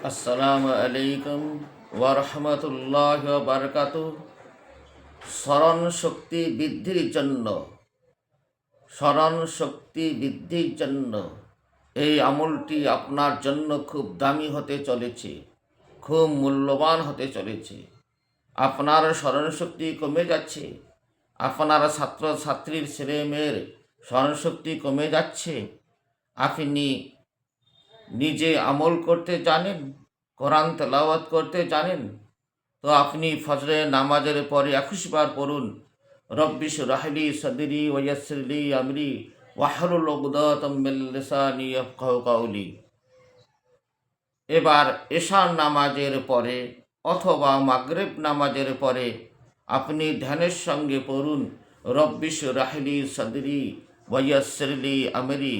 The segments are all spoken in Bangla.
আসসালামু আলাইকুম ওয়া রাহমাতুল্লাহি ওয়া বারাকাতুহু। স্মরণ শক্তি বৃদ্ধির জন্য এই আমলটি আপনার জন্য খুব দামি হতে চলেছে, খুব মূল্যবান হতে চলেছে। আপনার স্মরণশক্তি কমে যাচ্ছে, আপনার ছাত্রছাত্রীর ছেলেমেয়ের স্মরণশক্তি কমে যাচ্ছে। আপনি নিজে আমল করতে জানেন, কোরআন তেলাওয়াত করতে জানেন, তো আপনি ফজরের নামাজের পরে 21 বার পড়ুন, রব্বি শরহলি সদরি ওয়াইয়াসসিরলি আমরি ওয়াহলুল উকদাতাম মিন লিসানি ইয়াফকাহু কাওলি। এবার এশার নামাজের পরে অথবা মাগরিব নামাজের পরে আপনি ধ্যানের সঙ্গে পড়ুন, রব্বি শরহলি সদরি ওয়াইয়াসসিরলি আমরি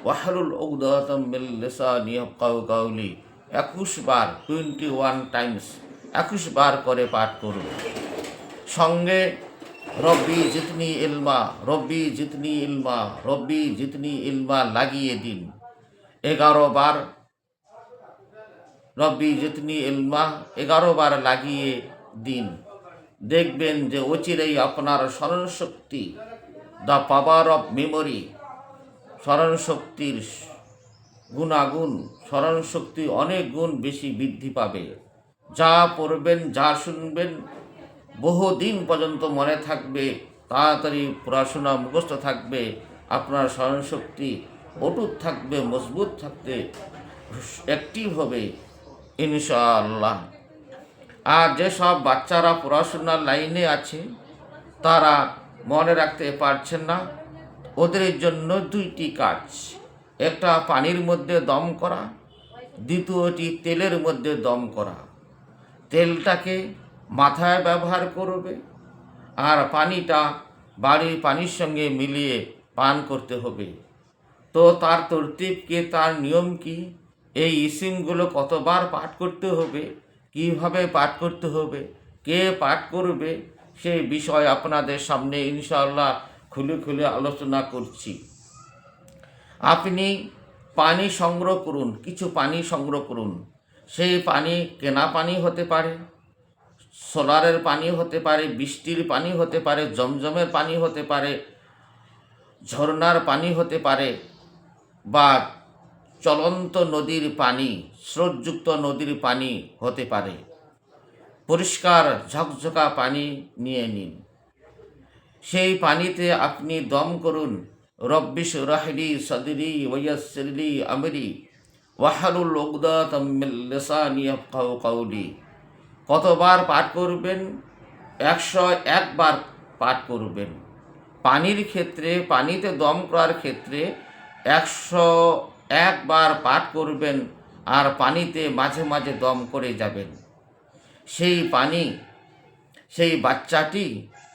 ওয়াহলুল উকদাতাম মিন লিসানি ইয়াফকাহু কাওলি। 21 বার, 21 টাইমস 21 বার করে পাঠ করুন। সঙ্গে রব্বি জিতনি ইলমা, রব্বি জিতনি ইলমা, রব্বি জিতনি ইলমা লাগিয়ে দিন 11 বার। রব্বি জিতনি ইলমা 11 বার লাগিয়ে দিন। দেখবেন যে অচিরেই আপনার স্মরণশক্তি, দ্য পাওয়ার অফ মেমোরি, স্মরণশক্তির গুণাগুণ, স্মরণশক্তি অনেক গুণ বেশি বৃদ্ধি পাবে। যা পড়বেন, যা শুনবেন বহুদিন পর্যন্ত মনে থাকবে, তাড়াতাড়ি পড়াশোনা মুখস্থ থাকবে, আপনার স্মরণশক্তি অটুট থাকবে, মজবুত থাকবে, অ্যাক্টিভ হবে ইনশাআল্লাহ। আর যেসব বাচ্চারা পড়াশোনার লাইনে আছে তারা মনে রাখতে পারছেন না, ওদের জন্য 2টি কাজ। একটা পানির মধ্যে দম করা, দ্বিতীয়টি তেলের মধ্যে দম করা। তেলটাকে মাথায় ব্যবহার করবে আর পানিটা বাড়ির পানির সঙ্গে মিলিয়ে পান করতে হবে। তো তার তরতিব কি, তার নিয়ম কি, এই ইসিমগুলো কতবার পাঠ করতে হবে, কিভাবে পাঠ করতে হবে, কে পাঠ করবে, সেই বিষয় আপনাদের সামনে ইনশাআল্লাহ খুলে খুলে আলোচনা করছি। আপনি পানি সংগ্রহ করুন, কিছু পানি সংগ্রহ করুন। সেই পানি কেনা পানি হতে পারে, সোলারের পানি হতে পারে, বৃষ্টির পানি হতে পারে, জমজমের পানি হতে পারে, ঝর্ণার পানি হতে পারে, বা চলন্ত নদীর পানি, স্রোতযুক্ত নদীর পানি হতে পারে। পরিষ্কার ঝকঝকা পানি নিয়ে নিন। সেই পানিতে আপনি দম করুন, রব্বি শরহলি সদরি ওয়াইয়াসসিরলি আমরি ওয়াহলুল উকদাতাম মিন লিসানি ইয়াফকাহু কাওলি। কতবার পাঠ করবেন? 101 বার পাঠ করবেন। পানির ক্ষেত্রে, পানিতে দম করার ক্ষেত্রে 101 বার পাঠ করবেন আর পানিতে মাঝে মাঝে দম করে যাবেন। সেই পানি সেই বাচ্চাটি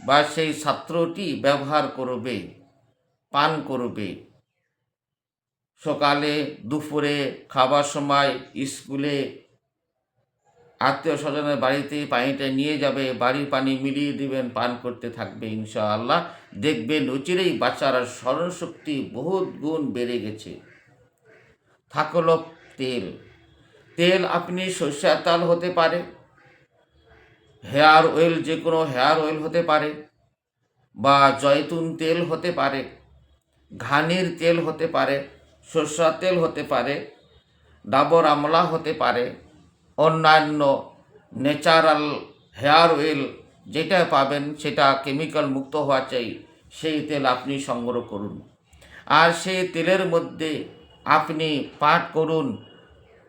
বা সেই ছাত্রটি ব্যবহার করবে, পান করবে। সকালে, দুপুরে, খাবার সময়, স্কুলে, আত্মীয় স্বজনের বাড়িতে পানিটা নিয়ে যাবে, বাড়ির পানি মিলিয়ে দিবেন, পান করতে থাকবে ইনশাআল্লাহ। দেখবেন অচিরেই বাচ্চারা স্মরণশক্তি বহুত গুণ বেড়ে গেছে। থাকলো তেল। তেল আপনি সরষের তেল হতে পারে, হেয়ার অয়েল, যে কোনো হেয়ার অয়েল হতে পারে, বা জয়তুন তেল হতে পারে, ঘানির তেল হতে পারে, সরষের তেল হতে পারে, ডাবর আমলা হতে পারে, অন্যান্য ন্যাচারাল হেয়ার অয়েল যেটা পাবেন সেটা কেমিক্যাল মুক্ত হওয়া চাই, সেই তেল আপনি সংগ্রহ করুন। আর সেই তেলের মধ্যে আপনি পাঠ করুন,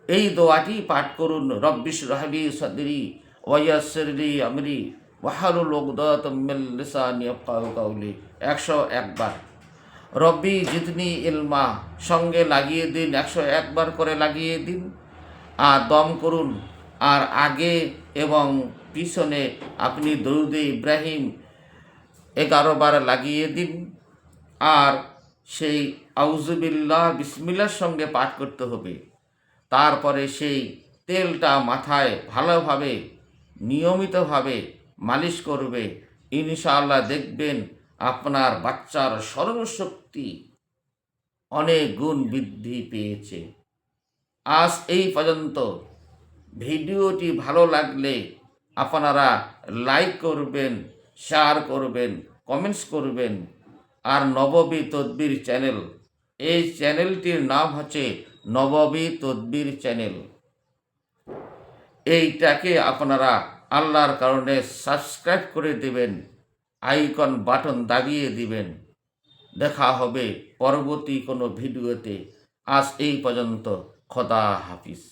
এই দোয়াটি পাঠ করুন, রব্বি শরহলি সদরি ওয়াইয়াসসিরলি আমরি ওয়াহলুল উকদাতাম মিন লিসানি ইয়াফকাহু কাওলি 101 বার। রব্বি জিতনি ইলমা সঙ্গে লাগিয়ে দিন, 101 বার করে লাগিয়ে দিন আর দম করুন। আর আগে এবং পিছনে আপনি দরুদে ইব্রাহিম 11 বার লাগিয়ে দিন। আর সেই আউযুবিল্লাহ বিসমিল্লাহর সঙ্গে পাঠ করতে হবে। তারপরে সেই তেলটা মাথায় ভালোভাবে নিয়মিতভাবে মালিশ করবে। ইনশাআল্লাহ দেখবেন আপনার বাচ্চার স্মরণশক্তি অনেক গুণ বৃদ্ধি পেয়েছে। আজ এই পর্যন্ত। ভিডিওটি ভালো লাগলে আপনারা লাইক করবেন, শেয়ার করবেন, কমেন্টস করবেন। আর নববী তদবির চ্যানেল, এই চ্যানেলটির নাম হচ্ছে নববী তদবির চ্যানেল। এইটাকে আপনারা আল্লাহর কারণে সাবস্ক্রাইব করে দেবেন, আইকন বাটন দাবিয়ে দিবেন। দেখা হবে পরবর্তী কোনো ভিডিওতে। আজ এই পর্যন্ত। খোদা হাফিজ।